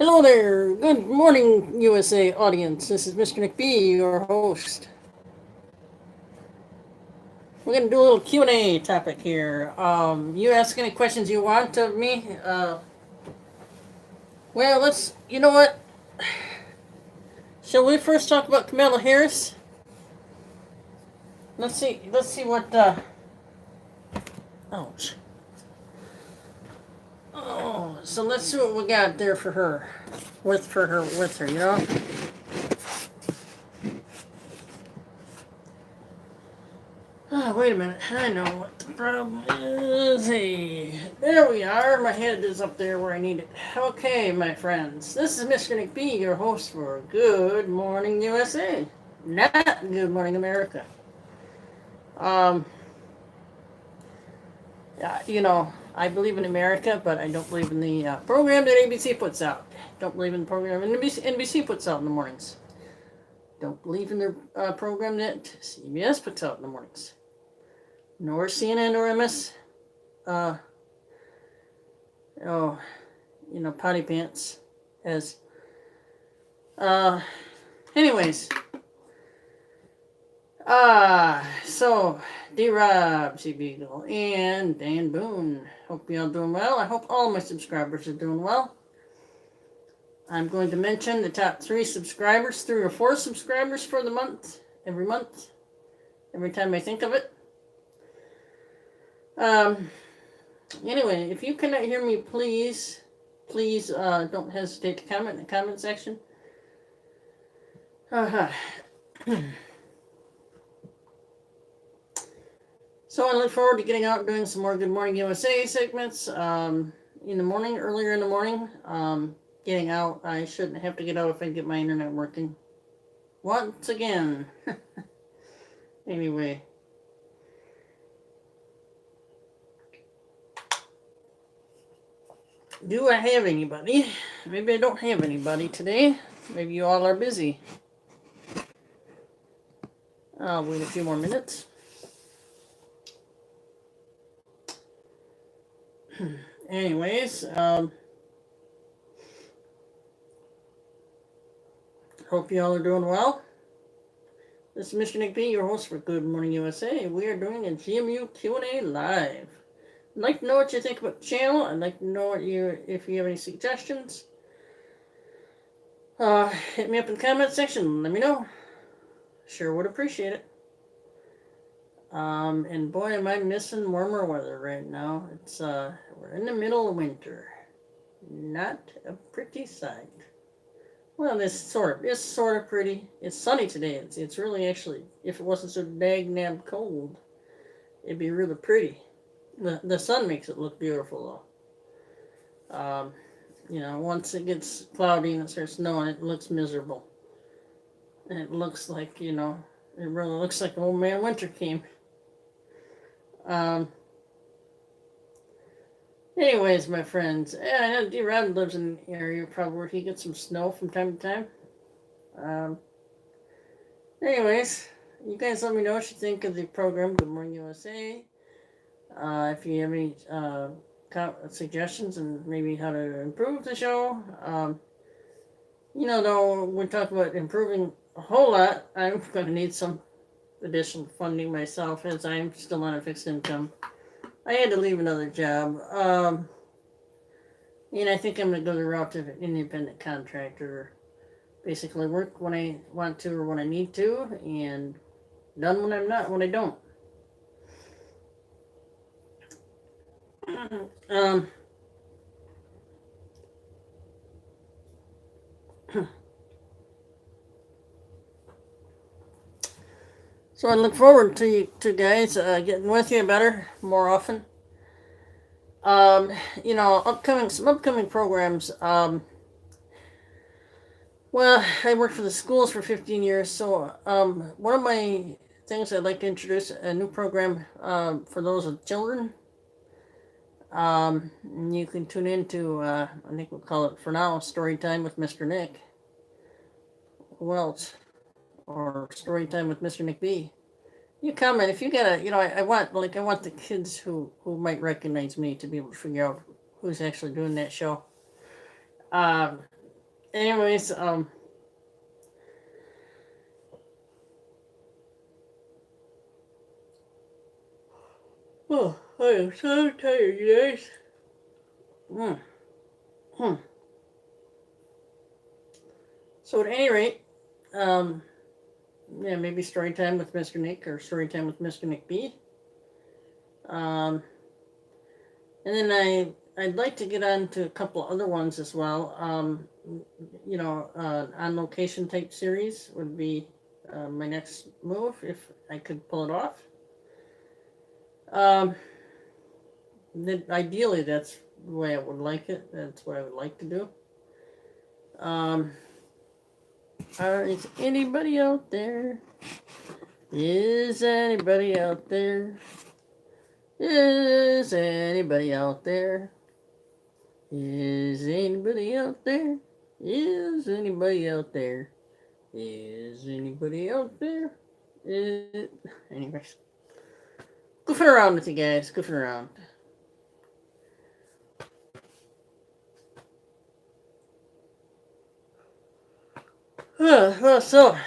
Hello there. Good morning, USA audience. This is Mr. McBee, your host. We're gonna do a little Q&A topic here. You ask any questions you want of me. Well, let's. You know what? Shall we first talk about Kamala Harris? Let's see. Let's see what. Ouch. Oh, so let's see what we got there for her. With her. You know. Oh, wait a minute. I know what the problem is. Hey, there we are. My head is up there where I need it. Okay, my friends. This is Mr. McBee, your host for Good Morning USA. Not Good Morning America. Um, I believe in America, but I don't believe in the program that ABC puts out. Don't believe in the program that NBC puts out in the mornings. Don't believe in their program that CBS puts out in the mornings. Nor CNN or MS, potty pants as, anyways, so, D-Rob, C. Beagle, and Dan Boone, hope y'all doing well. I hope all my subscribers are doing well. I'm going to mention the top 3 subscribers, 3 or 4 subscribers for the month, every time I think of it. Anyway, if you cannot hear me, please don't hesitate to comment in the comment section. So I look forward to getting out and doing some more Good Morning USA segments earlier in the morning. Getting out, I shouldn't have to get out if I get my internet working. Once again. Anyway. Do I have anybody? Maybe I don't have anybody today. Maybe you all are busy. I'll wait a few more minutes. Anyways, hope you all are doing well. This is Mr. Nick B, your host for Good Morning USA. We are doing a GMU Q&A live. I'd like to know what you think about the channel. I'd like to know if you have any suggestions. Hit me up in the comment section. Let me know. Sure would appreciate it. And boy, am I missing warmer weather right now. It's we're in the middle of winter. Not a pretty sight. Well, it's sort of pretty. It's sunny today. It's really actually, if it wasn't so dag-nab cold, it'd be really pretty. The sun makes it look beautiful, though. Once it gets cloudy and it starts snowing, it looks miserable. And it looks like, it really looks like old man winter came. Anyways, my friends, I know D-Rob lives in an area probably where he gets some snow from time to time. Anyways, you guys let me know what you think of the program Good Morning USA. If you have any suggestions and maybe how to improve the show. Though we talk about improving a whole lot, I'm going to need some additional funding myself as I'm still on a fixed income. I had to leave another job. And I think I'm going to go the route of an independent contractor. Basically work when I want to or when I need to, and done when I don't. So I look forward to guys getting with you better, more often. Some upcoming programs. Well, I worked for the schools for 15 years, so one of my things I'd like to introduce a new program for those with children. You can tune into, I think we'll call it for now, Story Time with Mr. Nick. Who else? Or Story Time with Mr. Nick B. You comment if you get I want the kids who might recognize me to be able to figure out who's actually doing that show. anyways, oh, I am so tired, you guys. Mm. Hmm. So at any rate, um, yeah, maybe story time with Mr. Nick or story time with Mr. Nick B. Um, and then I'd like to get on to a couple other ones as well. On location type series would be my next move if I could pull it off. Um, Ideally, that's the way I would like it. That's what I would like to do. Um, is anybody out there? Is anybody out there? Is anybody out there? Is anybody out there? Is anybody out there? Is anybody out there? Anyways, goofing around with you guys. Goofing around. So,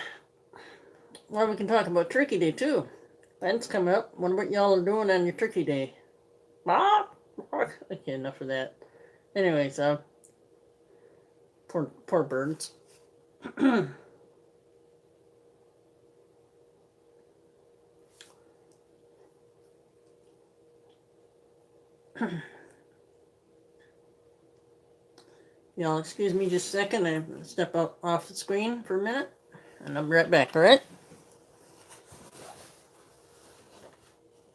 we can talk about Turkey Day too. That's coming up. Wonder what y'all are doing on your Turkey Day. Ah, okay, enough of that. Anyways, poor birds. Y'all excuse me just a second. I step out off the screen for a minute, and I'll be right back. All right?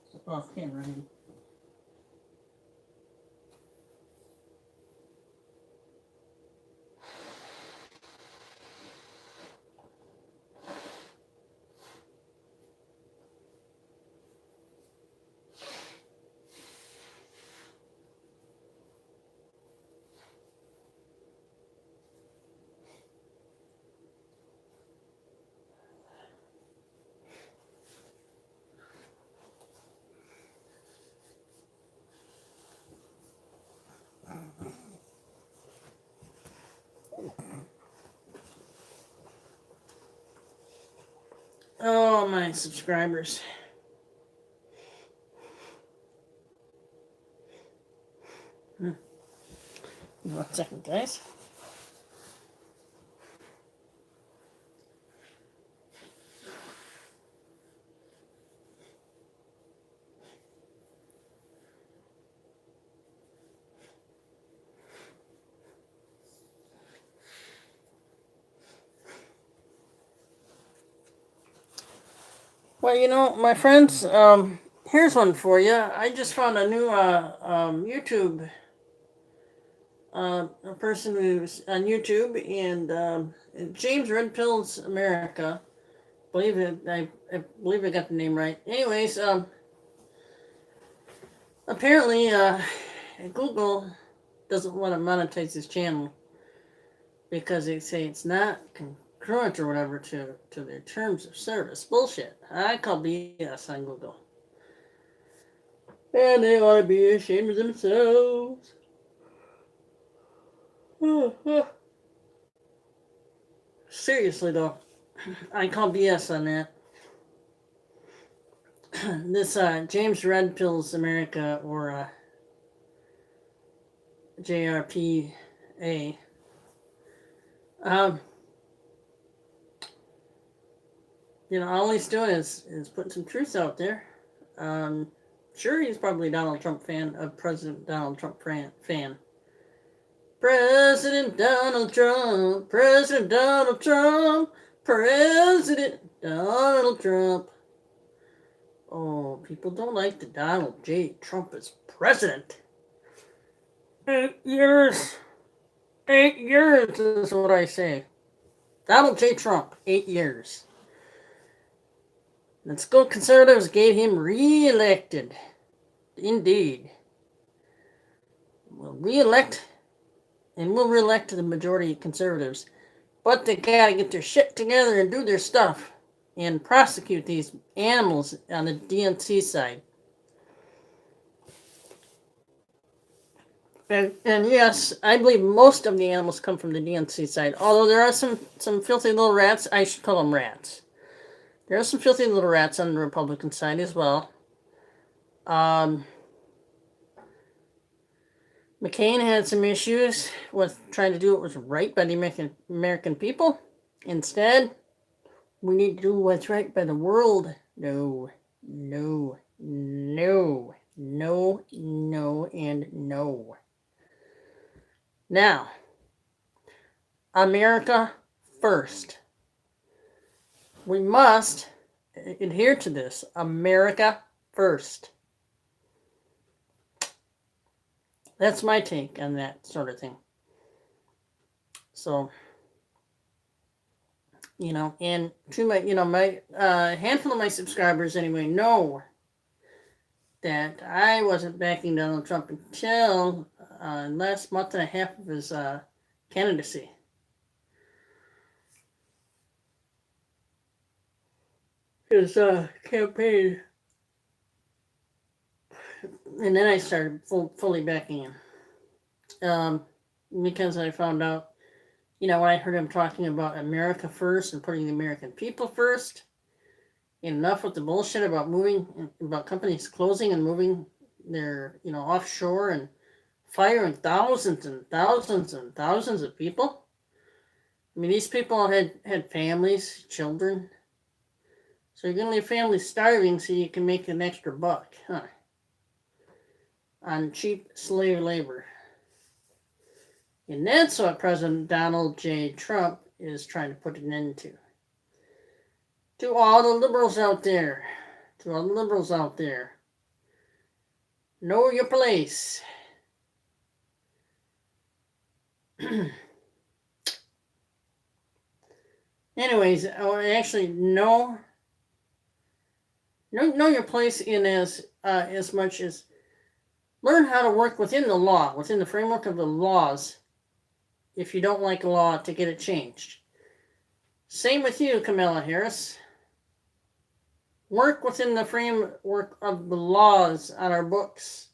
Step off camera. Oh, my subscribers. Hmm. 1 second, guys. Well, my friends, here's one for you. I just found a new YouTube a person who's on YouTube, and James Red Pills America. Believe it, I believe I got the name right. Anyways, apparently, Google doesn't want to monetize his channel because they say it's not congruent or whatever to their terms of service. Bullshit. I call BS on Google. And they ought to be ashamed of themselves. Seriously, though, I call BS on that. This James Red Pills America, or JRPA. All he's doing is putting some truth out there. Sure, he's probably Donald Trump fan, a President Donald Trump fan. President Donald Trump, President Donald Trump, President Donald Trump. Oh, people don't like the Donald J. Trump as president. 8 years. 8 years is what I say. Donald J. Trump, 8 years. Let's go, conservatives gave him re-elected. Indeed. We'll re-elect, and we'll re-elect the majority of conservatives. But they gotta get their shit together and do their stuff and prosecute these animals on the DNC side. And yes, I believe most of the animals come from the DNC side. Although there are some filthy little rats. I should call them rats. There are some filthy little rats on the Republican side as well. Um, McCain had some issues with trying to do what was right by the American people. Instead, we need to do what's right by the world. No, no, no, no, no, and no. Now, America first. We must adhere to this. America first. That's my take on that sort of thing. So, and to my, my handful of my subscribers anyway know that I wasn't backing Donald Trump until last month and a half of his candidacy. His campaign. And then I started fully backing him. Because I found out, when I heard him talking about America first and putting the American people first, enough with the bullshit about about companies closing and moving their, offshore and firing thousands and thousands and thousands of people. I mean, these people had families, children. So you're going to leave families starving so you can make an extra buck, huh? On cheap slave labor. And that's what President Donald J. Trump is trying to put an end to. To all the liberals out there. Know your place. Anyways, actually, know your place in as much as learn how to work within the law, within the framework of the laws, if you don't like a law, to get it changed. Same with you, Kamala Harris. Work within the framework of the laws on our books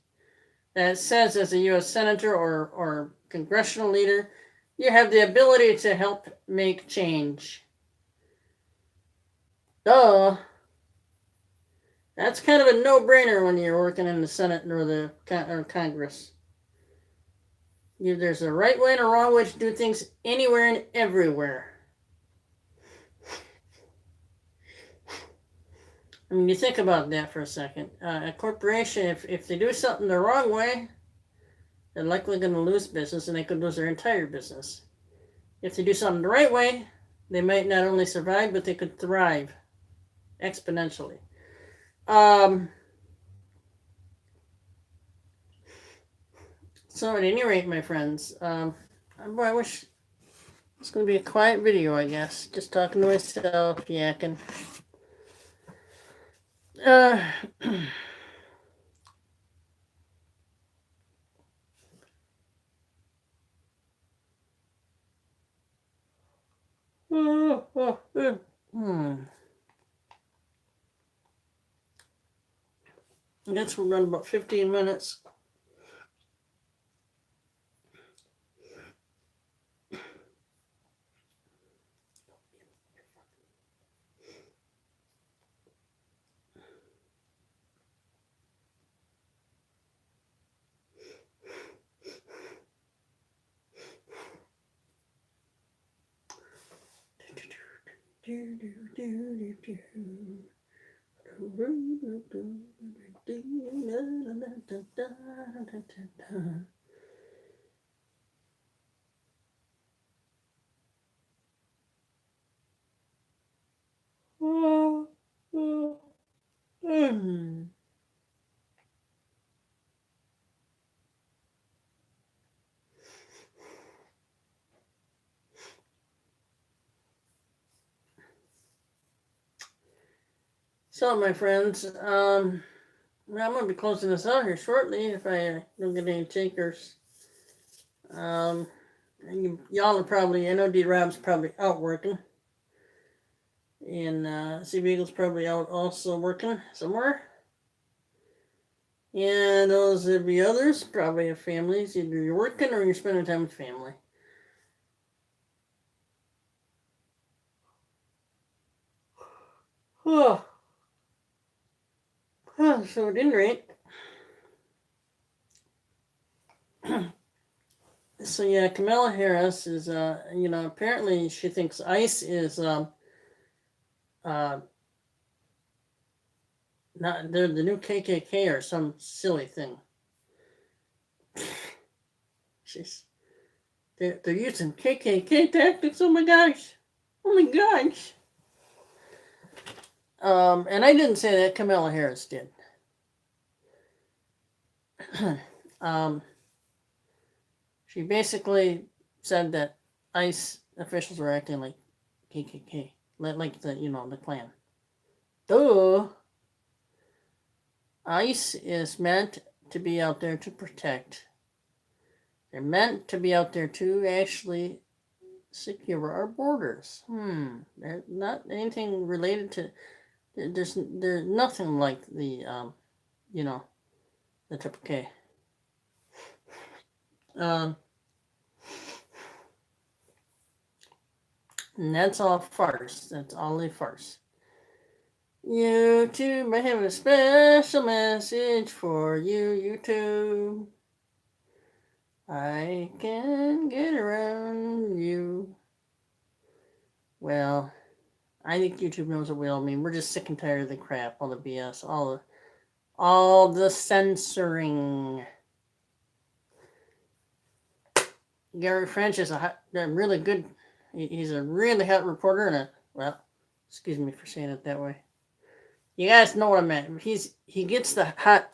that says, as a U.S. Senator or congressional leader, you have the ability to help make change. Duh. That's kind of a no-brainer when you're working in the Senate or Congress. There's a right way and a wrong way to do things anywhere and everywhere. I mean, you think about that for a second. A corporation, if they do something the wrong way, they're likely going to lose business, and they could lose their entire business. If they do something the right way, they might not only survive, but they could thrive exponentially. So at any rate, my friends, I wish it's going to be a quiet video, I guess. Just talking to myself, yakking. I guess we'll run about 15 minutes. So, my friends, I'm going to be closing this out here shortly if I don't get any takers. Y'all are probably, I know D-Rob's probably out working. And Sea Beagle's probably out also working somewhere. Yeah, those would be others. Probably have families. Either you're working or you're spending time with family. Oh, so at any rate, so yeah, Kamala Harris is, apparently she thinks ICE is, uh, not, they're the new KKK or some silly thing. She's, they're using KKK tactics. Oh my gosh. Oh my gosh. And I didn't say that. Kamala Harris did. um, she basically said that ICE officials were acting like KKK, like the Klan. Duh. ICE is meant to be out there to protect. They're meant to be out there to actually secure our borders. They're not anything related to. There's nothing like the triple K. Um, and that's all farce. That's all a farce. YouTube, I have a special message for you, YouTube. I can get around you. Well, I think YouTube knows what we all mean. We're just sick and tired of the crap, all the BS, all the censoring. Gary French is a really good. He's a really hot reporter and excuse me for saying it that way. You guys know what I meant. He gets the hot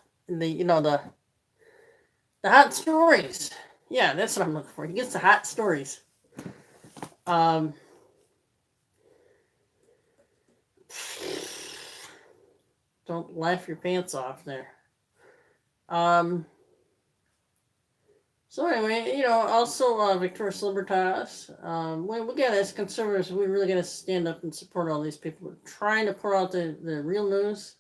stories. Yeah, that's what I'm looking for. He gets the hot stories. Don't laugh your pants off there. So anyway, also Victorious Libertas. We got, as conservatives, we really got to stand up and support all these people trying to pour out the real news.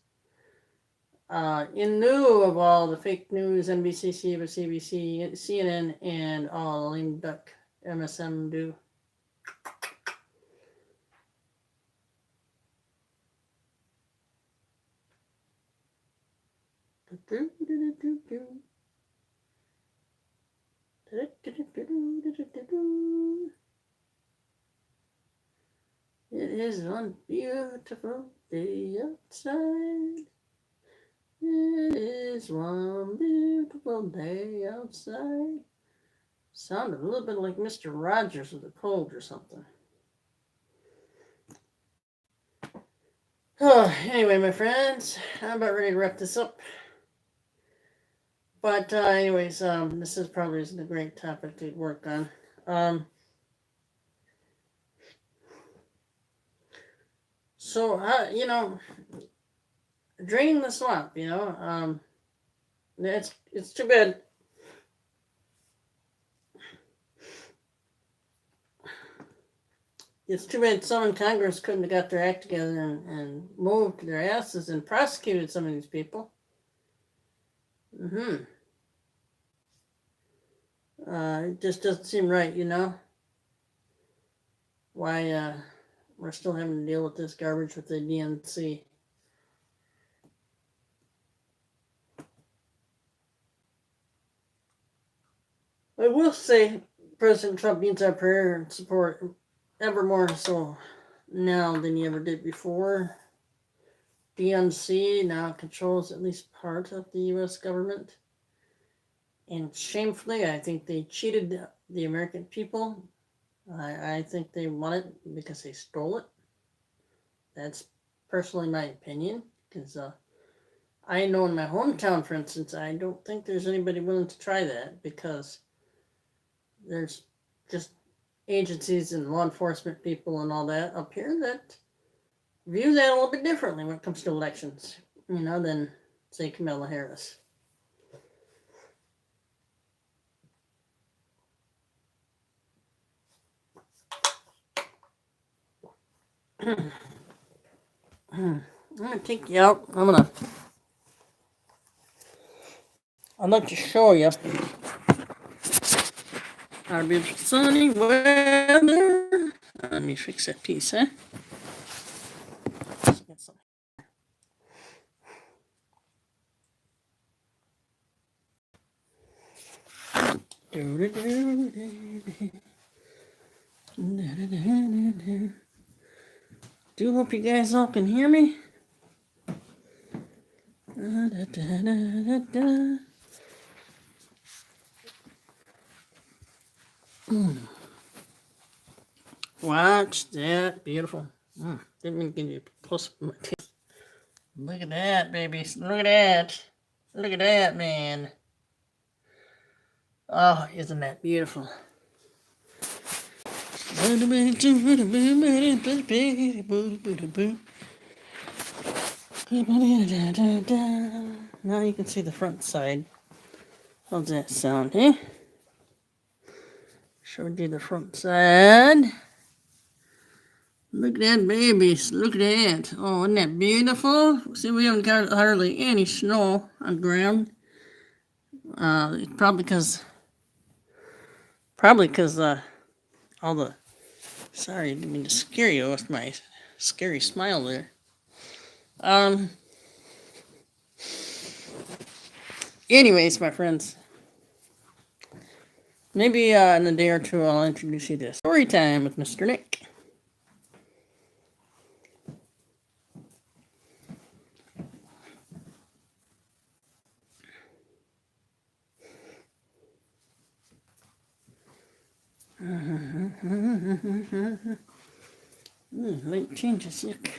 In lieu of all the fake news NBC, CBC, CNN, and all lame duck MSM do. It is one beautiful day outside. It is one beautiful day outside. Sounded a little bit like Mr. Rogers with a cold or something. Oh, anyway, my friends, I'm about ready to wrap this up. But anyways, this is probably isn't a great topic to work on. So draining the swamp. It's too bad. It's too bad some in Congress couldn't have got their act together and moved their asses and prosecuted some of these people. It just doesn't seem right, why we're still having to deal with this garbage with the DNC. I will say President Trump needs our prayer and support ever more so now than he ever did before. DNC now controls at least part of the U.S. government. And shamefully, I think they cheated the American people. I think they won it because they stole it. That's personally my opinion. Because I know in my hometown, for instance, I don't think there's anybody willing to try that because there's just agencies and law enforcement people and all that up here that view that a little bit differently when it comes to elections, than, say, Kamala Harris. I'm going to take you out. I'm going to I'd like to show you our beautiful sunny weather. Let me fix that piece, huh? Let's get some. Do hope you guys all can hear me. Watch that, beautiful. Didn't mean to give you a close up of my teeth. Look at that, baby. Look at that. Look at that, man. Oh, isn't that beautiful? Now you can see the front side. How's that sound, eh? Showed you the front side. Look at that, babies. Look at that. Oh, isn't that beautiful? See, we haven't got hardly any snow on the ground. Probably because all the... Sorry, I didn't mean to scare you with my scary smile there. Anyways, my friends, maybe in a day or two I'll introduce you to Story Time with Mr. Nick. Light changes, yuck.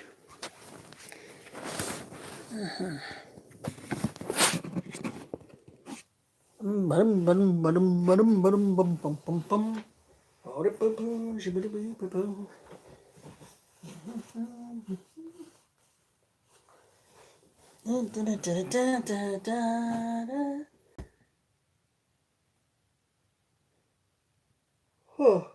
Oh.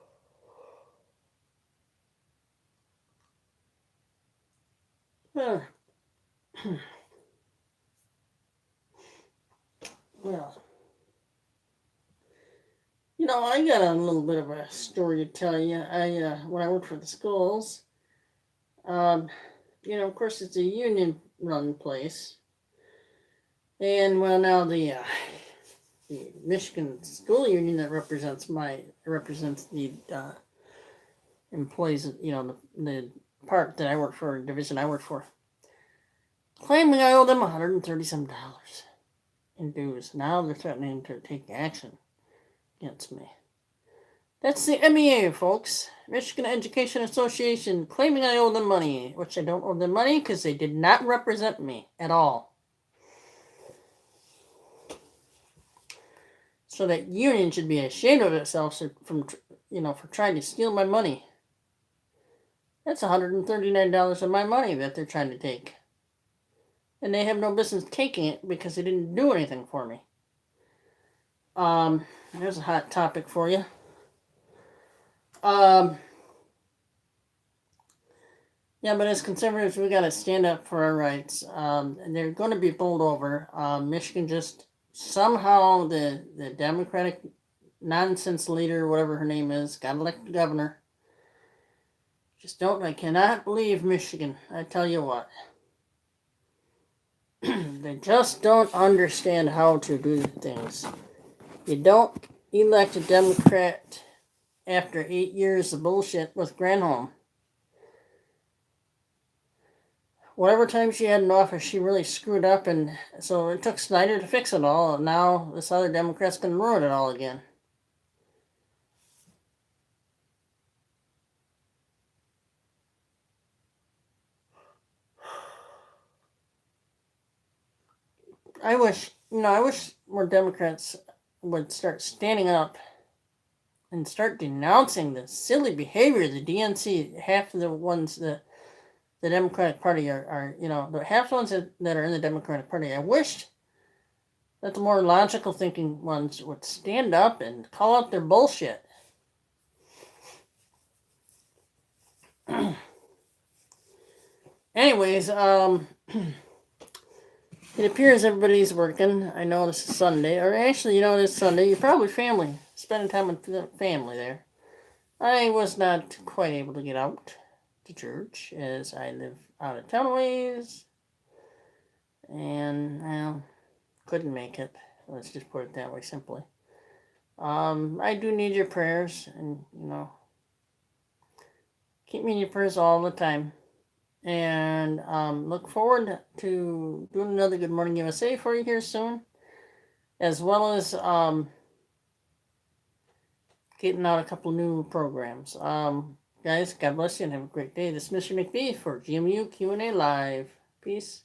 Well, I got a little bit of a story to tell you. When I worked for the schools, of course, it's a union-run place, and well, now the Michigan School Union that represents the employees, the part that I work for, division I work for, claiming I owe them $130 in dues. Now they're threatening to take action against me. That's the MEA, folks. Michigan Education Association, claiming I owe them money, which I don't owe them money because they did not represent me at all. So that union should be ashamed of itself for trying to steal my money. That's $139 of my money that they're trying to take. And they have no business taking it because they didn't do anything for me. There's a hot topic for you. Yeah, but as conservatives, we got to stand up for our rights. And they're going to be bowled over. Michigan just somehow the Democratic nonsense leader, whatever her name is, got elected governor. I cannot believe Michigan. I tell you what. They just don't understand how to do things. You don't elect a Democrat after 8 years of bullshit with Granholm. Whatever time she had in office, she really screwed up, and so it took Snyder to fix it all, and now this other Democrat's going to ruin it all again. I wish more Democrats would start standing up and start denouncing the silly behavior of the DNC. Half of the ones that the Democratic Party are the half the ones that are in the Democratic Party. I wished that the more logical thinking ones would stand up and call out their bullshit. Anyways, It appears everybody's working. I know this is Sunday, or actually, this Sunday. You're probably family, spending time with the family there. I was not quite able to get out to church as I live out of town ways, and well, couldn't make it. Let's just put it that way, simply. I do need your prayers, and keep me in your prayers all the time. And look forward to doing another Good Morning USA for you here soon, as well as getting out a couple new programs. Guys, God bless you and have a great day. This is Mr. McBee for GMU Q&A Live. Peace.